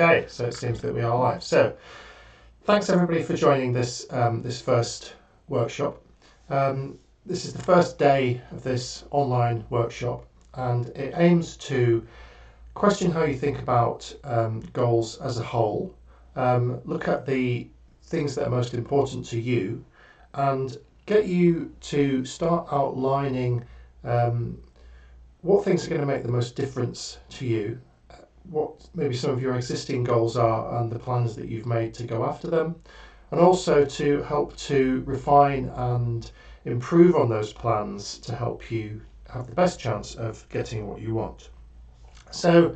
Okay, so it seems that we are live. So, thanks everybody for joining this this first workshop. This is the first day of this online workshop, and it aims to question how you think about goals as a whole, look at the things that are most important to you, and get you to start outlining what things are going to make the most difference to you, what maybe some of your existing goals are and the plans that you've made to go after them, and also to help to refine and improve on those plans to help you have the best chance of getting what you want. So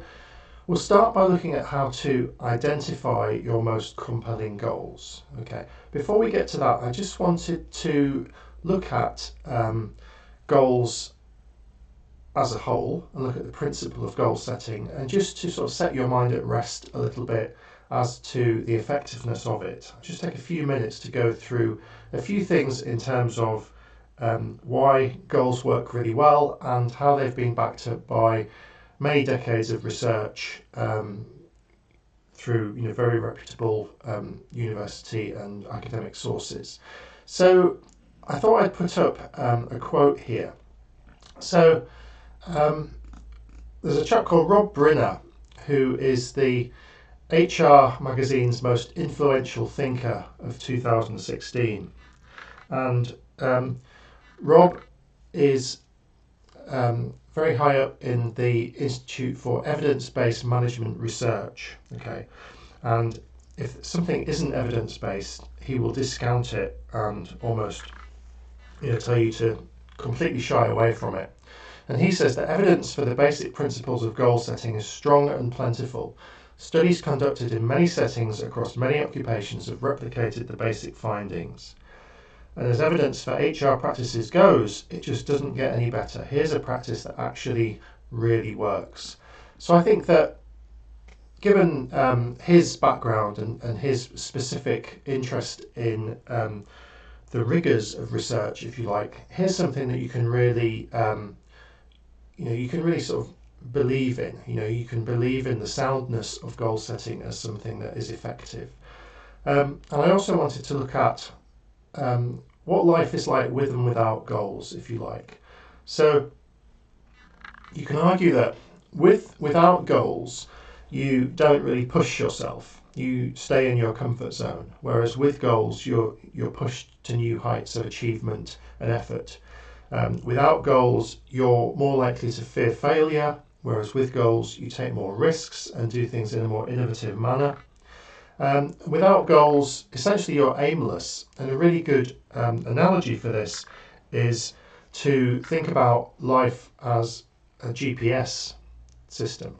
we'll start by looking at how to identify your most compelling goals. Okay, before we get to that, I just wanted to look at goals as a whole and look at the principle of goal setting, and just to sort of set your mind at rest a little bit as to the effectiveness of it. I'll just take a few minutes to go through a few things in terms of why goals work really well and how they've been backed up by many decades of research through very reputable university and academic sources. So I thought I'd put up a quote here. So there's a chap called Rob Brilla, who is the HR magazine's most influential thinker of 2016. And Rob is very high up in the Institute for Evidence-Based Management Research. Okay, and if something isn't evidence-based, he will discount it and almost tell you to completely shy away from it. And he says that evidence for the basic principles of goal setting is strong and plentiful. Studies conducted in many settings across many occupations have replicated the basic findings. And as evidence for HR practices goes, it just doesn't get any better. Here's a practice that actually really works. So I think that given his background and his specific interest in the rigors of research, if you like, here's something that you can really you can really sort of believe in. You can believe in the soundness of goal setting as something that is effective. And I also wanted to look at what life is like with and without goals, if you like. So you can argue that without goals, you don't really push yourself. You stay in your comfort zone, whereas with goals, you're pushed to new heights of achievement and effort. Without goals, you're more likely to fear failure, whereas with goals, you take more risks and do things in a more innovative manner. Without goals, essentially you're aimless. And a really good analogy for this is to think about life as a GPS system.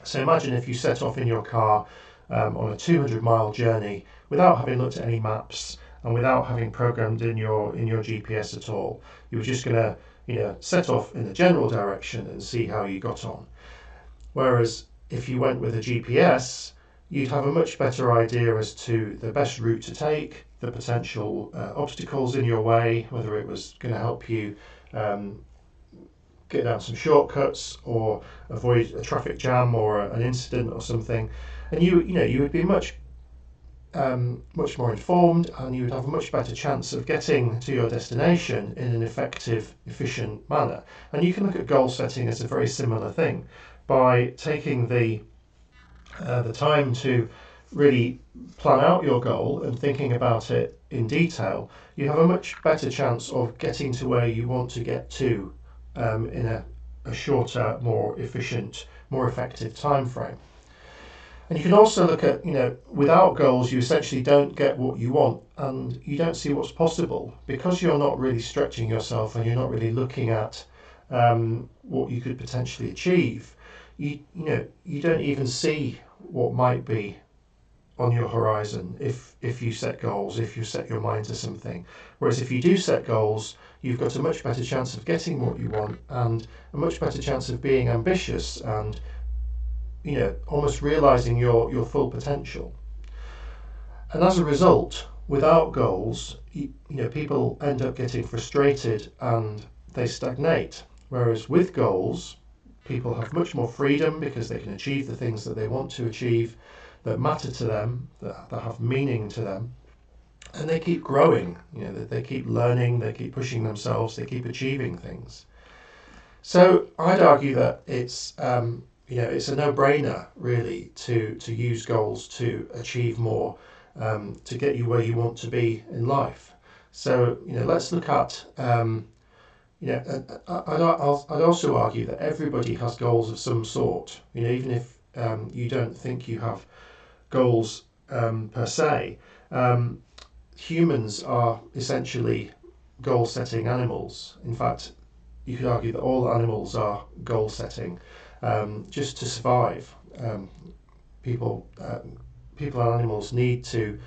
So imagine if you set off in your car on a 200-mile journey without having looked at any maps and without having programmed in your GPS at all. You were just going to set off in the general direction and see how you got on. Whereas if you went with a GPS, you'd have a much better idea as to the best route to take, the potential obstacles in your way, whether it was going to help you get down some shortcuts or avoid a traffic jam or an incident or something. And you would be much more informed, and you would have a much better chance of getting to your destination in an effective, efficient manner. And you can look at goal setting as a very similar thing. By taking the time to really plan out your goal and thinking about it in detail, you have a much better chance of getting to where you want to get to in a shorter, more efficient, more effective time frame. And you can also look at, without goals, you essentially don't get what you want and you don't see what's possible because you're not really stretching yourself and you're not really looking at what you could potentially achieve. You don't even see what might be on your horizon if you set goals, if you set your mind to something. Whereas if you do set goals, you've got a much better chance of getting what you want and a much better chance of being ambitious and almost realizing your full potential. And as a result, without goals, people end up getting frustrated and they stagnate. Whereas with goals, people have much more freedom because they can achieve the things that they want to achieve, that matter to them, that have meaning to them, and they keep growing. They keep learning, they keep pushing themselves, they keep achieving things. So I'd argue that it's it's a no-brainer really to use goals to achieve more, to get you where you want to be in life. So let's look at I'd also argue that everybody has goals of some sort. Even if you don't think you have goals per se, humans are essentially goal-setting animals. In fact, you could argue that all animals are goal-setting, just to survive. People and animals need to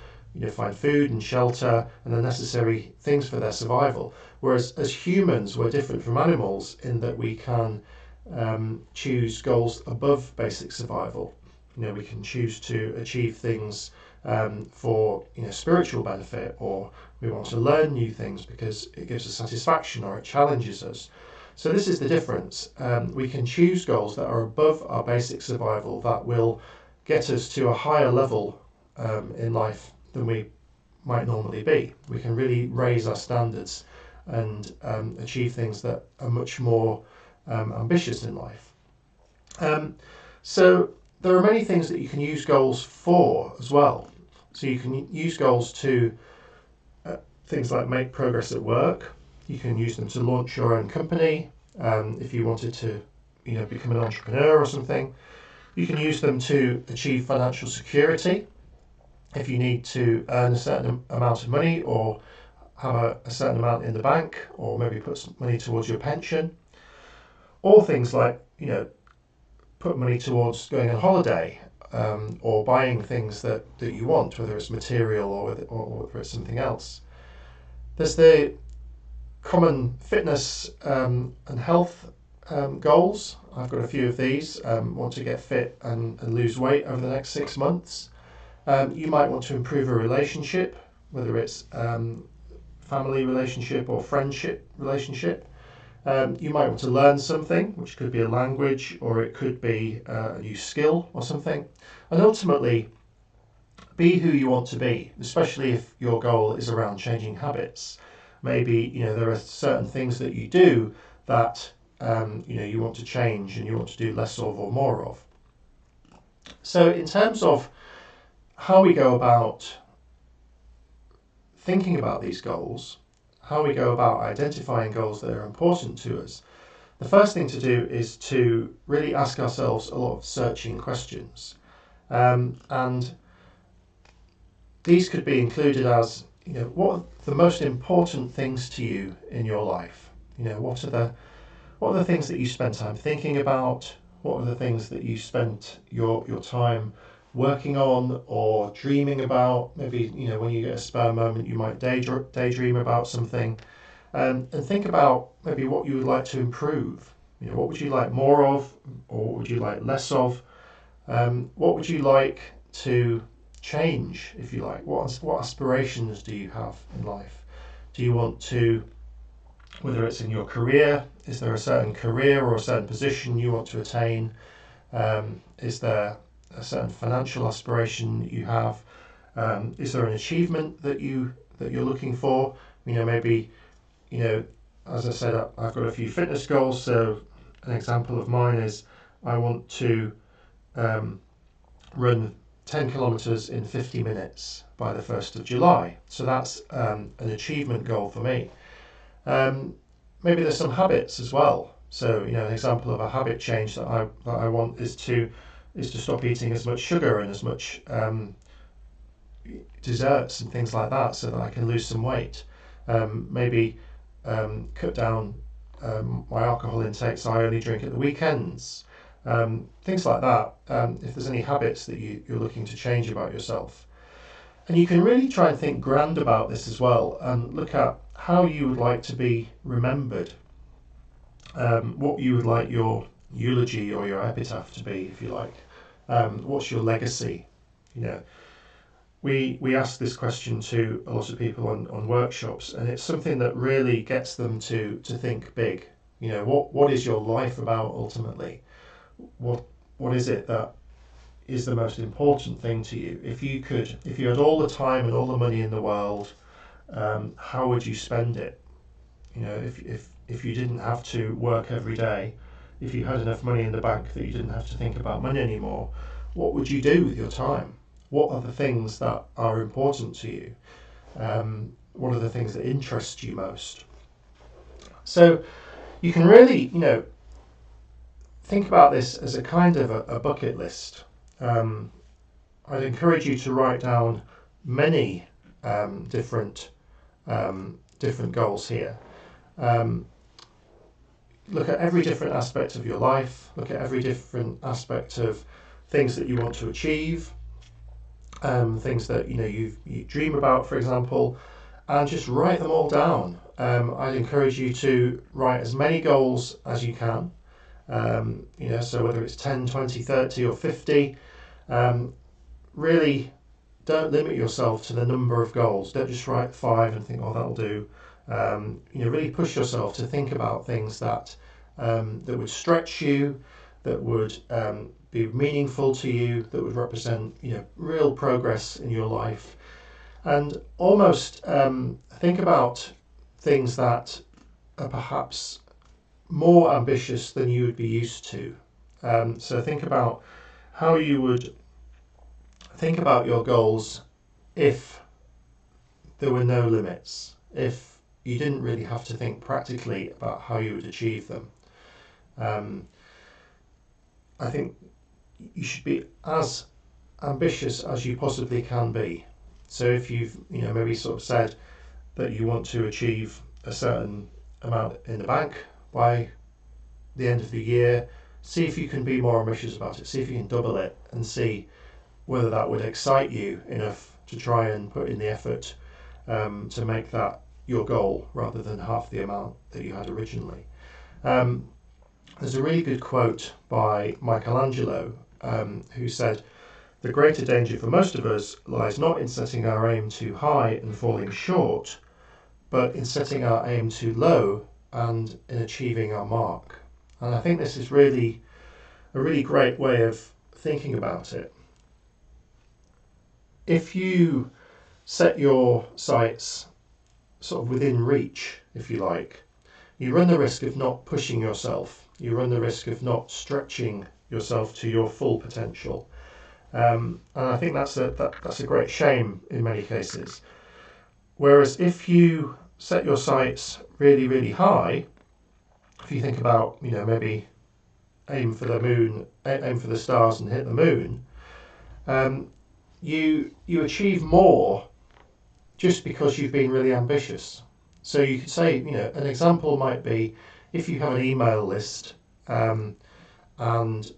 find food and shelter and the necessary things for their survival. Whereas as humans, we're different from animals in that we can choose goals above basic survival. We can choose to achieve things for spiritual benefit, or we want to learn new things because it gives us satisfaction or it challenges us. So this is the difference. We can choose goals that are above our basic survival, that will get us to a higher level in life than we might normally be. We can really raise our standards and achieve things that are much more ambitious in life. So there are many things that you can use goals for as well. So you can use goals to things like make progress at work. You can use them to launch your own company if you wanted to become an entrepreneur or something. You can use them to achieve financial security if you need to earn a certain amount of money, or have a certain amount in the bank, or maybe put some money towards your pension. Or things like put money towards going on holiday, or buying things that you want, whether it's material or whether it's something else. There's the common fitness and health goals. I've got a few of these. Want to get fit and lose weight over the next 6 months. You might want to improve a relationship, whether it's family relationship or friendship relationship. You might want to learn something, which could be a language, or it could be a new skill or something. And ultimately, be who you want to be, especially if your goal is around changing habits. Maybe there are certain things that you do that you want to change and you want to do less of or more of. So in terms of how we go about thinking about these goals, how we go about identifying goals that are important to us, the first thing to do is to really ask ourselves a lot of searching questions. And these could be included as, what are the most important things to you in your life? What are the things that you spend time thinking about? What are the things that you spent your time working on or dreaming about? Maybe, when you get a spare moment, you might daydream about something. And think about maybe what you would like to improve. What would you like more of, or what would you like less of? What would you like to change, if you like? What aspirations do you have in life? Do you want to, whether it's in your career, is there a certain career or a certain position you want to attain? Is there a certain financial aspiration that you have? Is there an achievement that you're looking for? Maybe, as I said, I've got a few fitness goals. So an example of mine is I want to run 10 kilometers in 50 minutes by the 1st of July. So that's an achievement goal for me. Maybe there's some habits as well. So, an example of a habit change that I want is to stop eating as much sugar and as much desserts and things like that, so that I can lose some weight. Maybe cut down my alcohol intake, so I only drink at the weekends. Things like that. If there's any habits that you're looking to change about yourself. And you can really try and think grand about this as well, and look at how you would like to be remembered. What you would like your eulogy or your epitaph to be, if you like. What's your legacy? We ask this question to a lot of people on workshops, and it's something that really gets them to think big. What is your life about ultimately? What is it that is the most important thing to you? If you had all the time and all the money in the world, how would you spend it? If you didn't have to work every day, if you had enough money in the bank that you didn't have to think about money anymore, what would you do with your time? What are the things that are important to you? What are the things that interest you most? So you can really, think about this as a kind of a bucket list. I'd encourage you to write down many different goals here. Look at every different aspect of your life. Look at every different aspect of things that you want to achieve, things that you dream about, for example, and just write them all down. I'd encourage you to write as many goals as you can. So whether it's 10, 20, 30 or 50, really don't limit yourself to the number of goals. Don't just write 5 and think, oh, that'll do. Really push yourself to think about things that would stretch you, that would be meaningful to you, that would represent real progress in your life, and almost think about things that are perhaps more ambitious than you would be used to. So think about how you would think about your goals if there were no limits, if you didn't really have to think practically about how you would achieve them. I think you should be as ambitious as you possibly can be. So if you've maybe sort of said that you want to achieve a certain amount in the bank by the end of the year, see if you can be more ambitious about it. See if you can double it and see whether that would excite you enough to try and put in the effort to make that your goal rather than half the amount that you had originally. There's a really good quote by Michelangelo who said, "The greater danger for most of us lies not in setting our aim too high and falling short, but in setting our aim too low and in achieving our mark." And I think this is really a really great way of thinking about it. If you set your sights sort of within reach, if you like, you run the risk of not pushing yourself. You run the risk of not stretching yourself to your full potential. And I think that's a great shame in many cases. Whereas if you set your sights really, really high, if you think about, maybe aim for the moon, aim for the stars and hit the moon, you achieve more just because you've been really ambitious. So you could say, an example might be if you have an email list and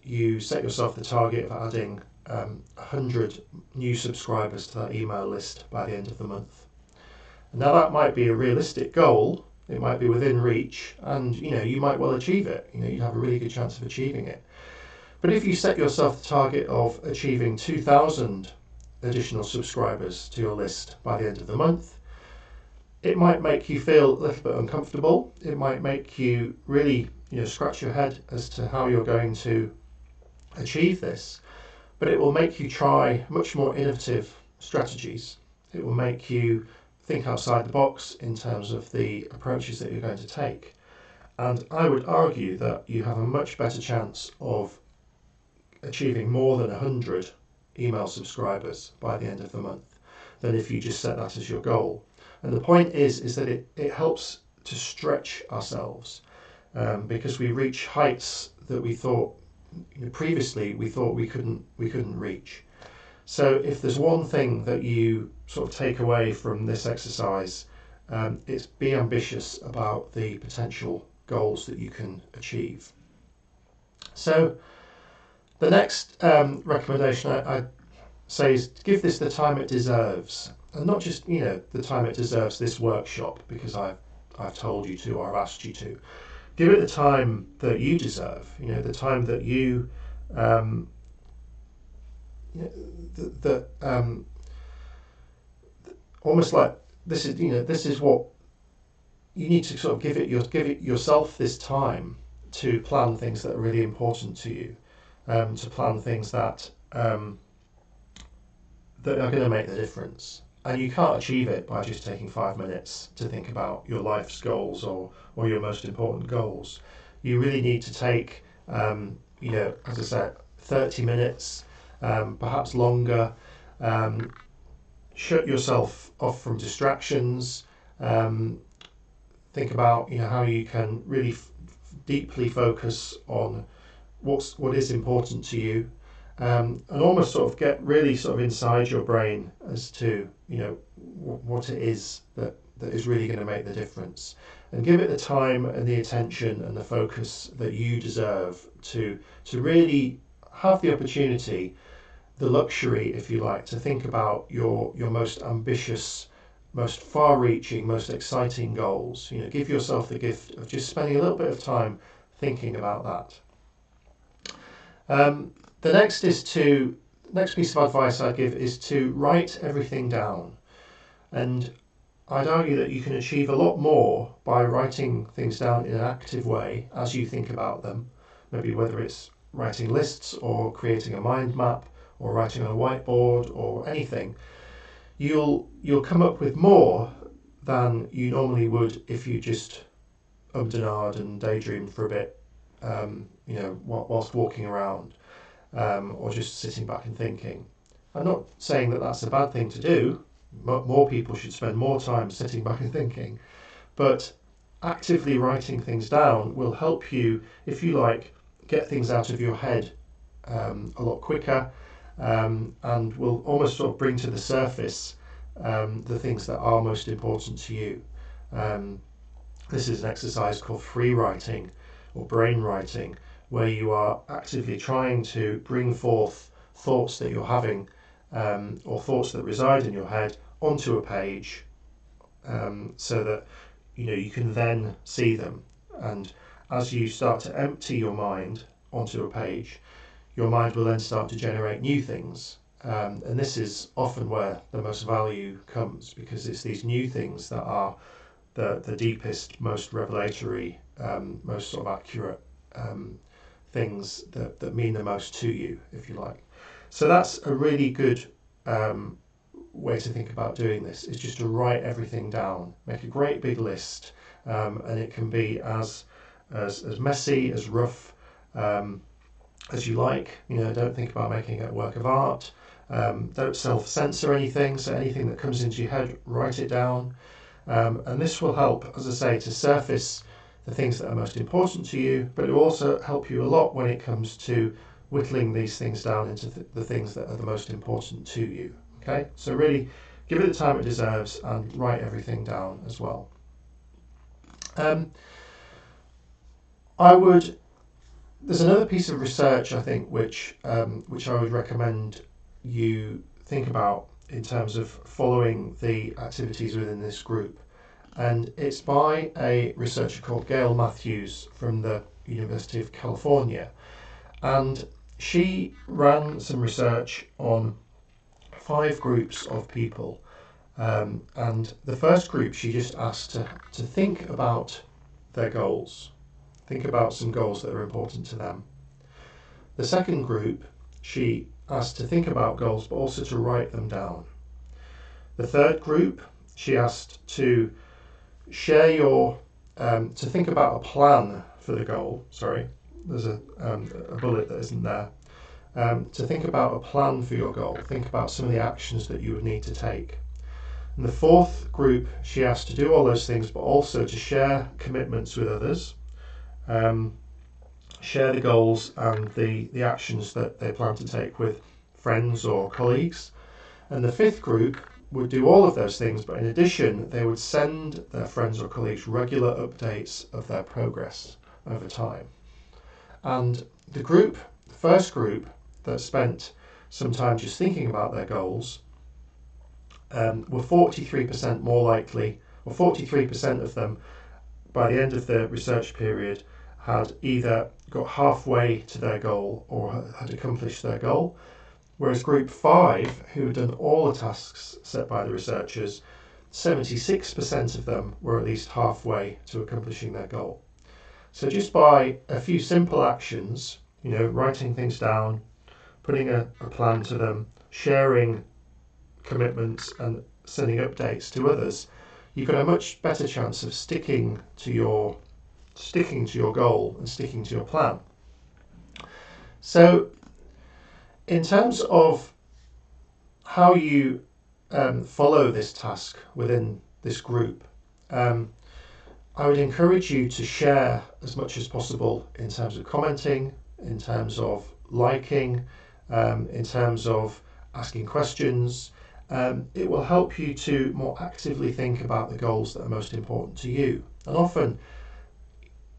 you set yourself the target of adding 100 new subscribers to that email list by the end of the month. Now that might be a realistic goal. It might be within reach, and you might well achieve it. You'd have a really good chance of achieving it. But if you set yourself the target of achieving 2,000 additional subscribers to your list by the end of the month, it might make you feel a little bit uncomfortable. It might make you really, scratch your head as to how you're going to achieve this. But it will make you try much more innovative strategies. It will make you think outside the box in terms of the approaches that you're going to take. And I would argue that you have a much better chance of achieving more than 100 email subscribers by the end of the month than if you just set that as your goal. And the point is that it helps to stretch ourselves because we reach heights that we thought previously we thought we couldn't reach. So if there's one thing that you sort of take away from this exercise, it's be ambitious about the potential goals that you can achieve. So the next recommendation I'd say is give this the time it deserves, and not just the time it deserves this workshop because I've told you to or I've asked you to. Give it the time that you deserve. The time that you almost like this is what you need to sort of give it yourself this time to plan things that are really important to you, to plan things that that are going to make the difference. And you can't achieve it by just taking 5 minutes to think about your life's goals or your most important goals. You really need to take, as I said, 30 minutes, perhaps longer. Shut yourself off from distractions. Think about how you can really deeply focus on what is important to you, and almost sort of get really sort of inside your brain as to what it is that is really going to make the difference, and give it the time and the attention and the focus that you deserve to really have the opportunity, the luxury, if you like, to think about your most ambitious, most far-reaching, most exciting goals. Give yourself the gift of just spending a little bit of time thinking about that. The next piece of advice I give is to write everything down. And I'd argue that you can achieve a lot more by writing things down in an active way as you think about them. Maybe whether it's writing lists or creating a mind map or writing on a whiteboard or anything, you'll come up with more than you normally would if you just ummed and ahed and daydreamed for a bit, whilst walking around. Or just sitting back and thinking. I'm not saying that that's a bad thing to do. More people should spend more time sitting back and thinking. But actively writing things down will help you, if you like, get things out of your head a lot quicker, and will almost sort of bring to the surface the things that are most important to you. This is an exercise called free writing or brain writing, where you are actively trying to bring forth thoughts that you're having, or thoughts that reside in your head, onto a page, so that you can then see them. And as you start to empty your mind onto a page, your mind will then start to generate new things. And this is often where the most value comes, because it's these new things that are the deepest, most revelatory, most sort of accurate things that mean the most to you, if you like. So that's a really good way to think about doing this, is just to write everything down. Make a great big list, and it can be as messy, as rough as you like. Don't think about making it a work of art. Don't self-censor anything, so anything that comes into your head, write it down. And this will help, as I say, to surface the things that are most important to you, but it will also help you a lot when it comes to whittling these things down into the things that are the most important to you. Okay, so really give it the time it deserves and write everything down as well. There's another piece of research, I think, which I would recommend you think about in terms of following the activities within this group. And it's by a researcher called Gail Matthews from the University of California. And she ran some research on 5 groups of people. And the first group, she just asked to think about their goals. Think about some goals that are important to them. The second group, she asked to think about goals, but also to write them down. The third group, she asked to share to think about a plan for the goal. Sorry, there's a bullet that isn't there. To think about a plan for your goal. Think about some of the actions that you would need to take. And the fourth group, she asked to do all those things, but also to share commitments with others. Share the goals and the actions that they plan to take with friends or colleagues. And the fifth group would do all of those things, but in addition, they would send their friends or colleagues regular updates of their progress over time. And the first group that spent some time just thinking about their goals, were 43% more likely, or 43% of them by the end of the research period had either got halfway to their goal or had accomplished their goal, whereas group 5, who had done all the tasks set by the researchers, 76% of them were at least halfway to accomplishing their goal. So just by a few simple actions, writing things down, putting a plan to them, sharing commitments and sending updates to others, you've got a much better chance of sticking to your goal and sticking to your plan. So in terms of how you follow this task within this group, I would encourage you to share as much as possible in terms of commenting, in terms of liking, in terms of asking questions. It will help you to more actively think about the goals that are most important to you. And often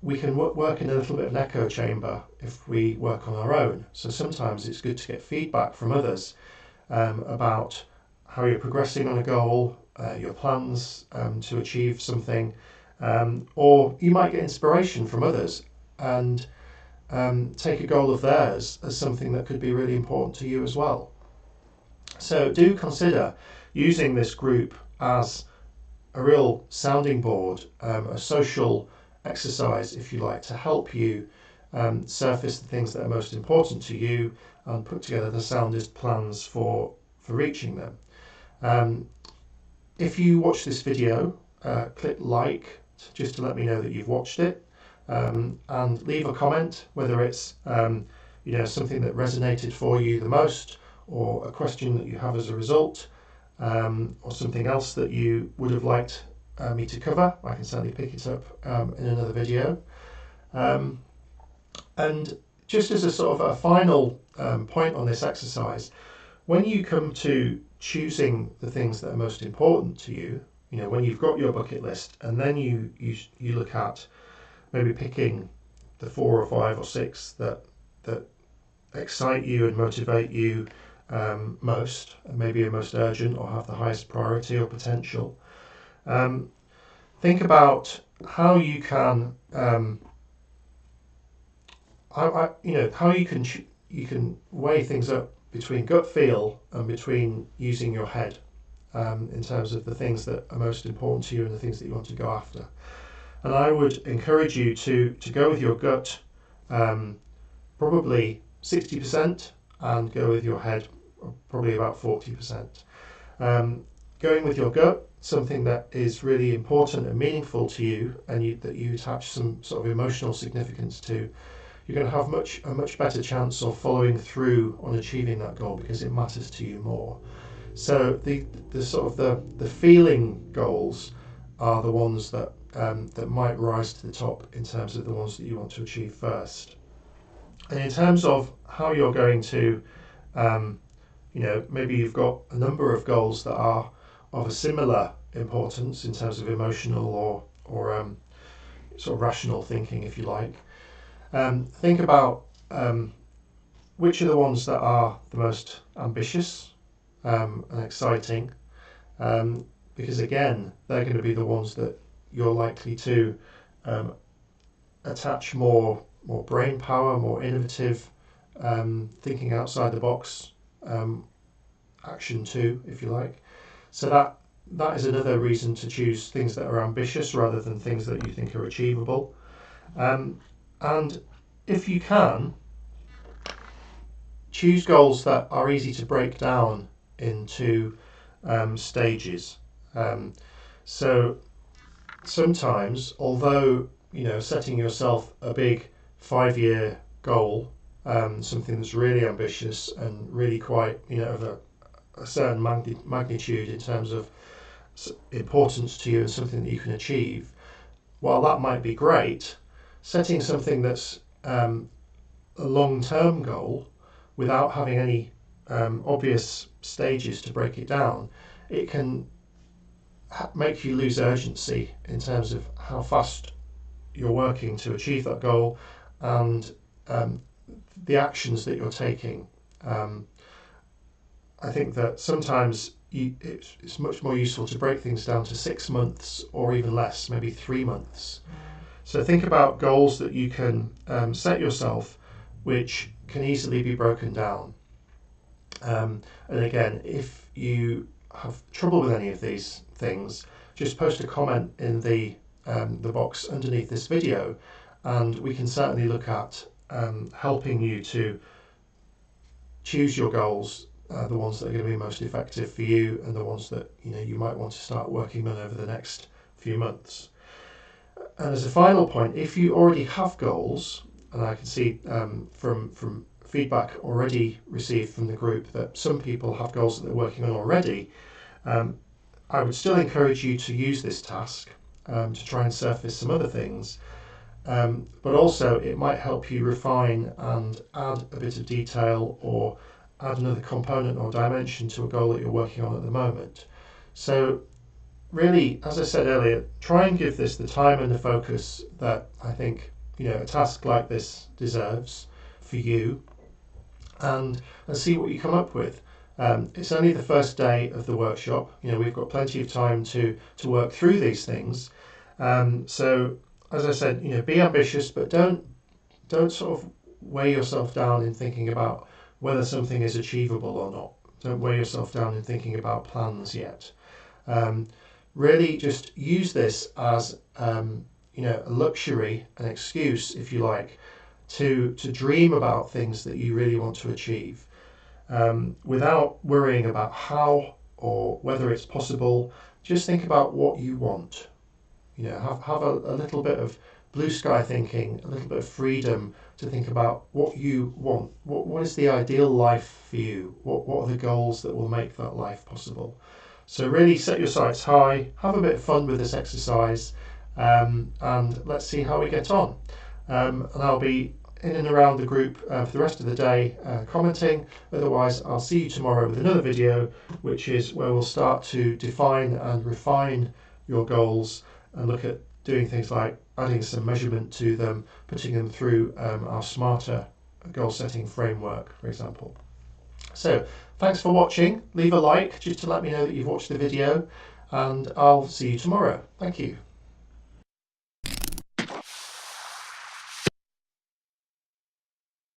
we can work in a little bit of an echo chamber if we work on our own. So sometimes it's good to get feedback from others about how you're progressing on a goal, your plans to achieve something, or you might get inspiration from others and take a goal of theirs as something that could be really important to you as well. So do consider using this group as a real sounding board, a social exercise, if you like, to help you surface the things that are most important to you and put together the soundest plans for reaching them. If you watch this video, click like just to let me know that you've watched it, and leave a comment, whether it's something that resonated for you the most, or a question that you have as a result, or something else that you would have liked me to cover. I can certainly pick it up in another video. And just as a sort of a final point on this exercise, when you come to choosing the things that are most important to you, when you've got your bucket list, and then you look at maybe picking the 4 or 5 or 6 that excite you and motivate you most, and maybe are most urgent or have the highest priority or potential. Think about how you can, how you can weigh things up between gut feel and between using your head, in terms of the things that are most important to you and the things that you want to go after. And I would encourage you to go with your gut, probably 60%, and go with your head probably about 40%. Going with your gut, something that is really important and meaningful to you, and that you attach some sort of emotional significance to, you're going to have a much better chance of following through on achieving that goal because it matters to you more. So the sort of the feeling goals are the ones that might rise to the top in terms of the ones that you want to achieve first. And in terms of how you're going to, maybe you've got a number of goals that are of a similar importance in terms of emotional or sort of rational thinking, if you like. Think about which are the ones that are the most ambitious and exciting, because again, they're going to be the ones that you're likely to attach more brain power, more innovative, thinking outside the box action to, if you like. So that is another reason to choose things that are ambitious rather than things that you think are achievable. And if you can, choose goals that are easy to break down into stages. So sometimes, although setting yourself a big 5-year goal, something that's really ambitious and really quite of a certain magnitude in terms of importance to you and something that you can achieve, while that might be great, setting something that's a long-term goal without having any obvious stages to break it down, it can make you lose urgency in terms of how fast you're working to achieve that goal and the actions that you're taking. I think that sometimes it's much more useful to break things down to 6 months or even less, maybe 3 months. So think about goals that you can set yourself which can easily be broken down. And again, if you have trouble with any of these things, just post a comment in the box underneath this video, and we can certainly look at helping you to choose your goals, the ones that are going to be most effective for you, and the ones that you might want to start working on over the next few months. And as a final point, if you already have goals, and I can see from feedback already received from the group that some people have goals that they're working on already, I would still encourage you to use this task to try and surface some other things, but also it might help you refine and add a bit of detail or add another component or dimension to a goal that you're working on at the moment. So really, as I said earlier, try and give this the time and the focus that I think a task like this deserves for you, and see what you come up with. It's only the first day of the workshop. We've got plenty of time to work through these things. So as I said, be ambitious, but don't sort of weigh yourself down in thinking about whether something is achievable or not. Don't weigh yourself down in thinking about plans yet. Really just use this as a luxury, an excuse, if you like, to dream about things that you really want to achieve, without worrying about how or whether it's possible. Just think about what you want. Have a little bit of blue sky thinking, a little bit of freedom to think about what you want. What is the ideal life for you? What are the goals that will make that life possible? So really set your sights high, have a bit of fun with this exercise, and let's see how we get on. And I'll be in and around the group for the rest of the day commenting. Otherwise, I'll see you tomorrow with another video, which is where we'll start to define and refine your goals and look at doing things like adding some measurement to them, putting them through our smarter goal setting framework, for example. So thanks for watching. Leave a like just to let me know that you've watched the video, and I'll see you tomorrow. Thank you.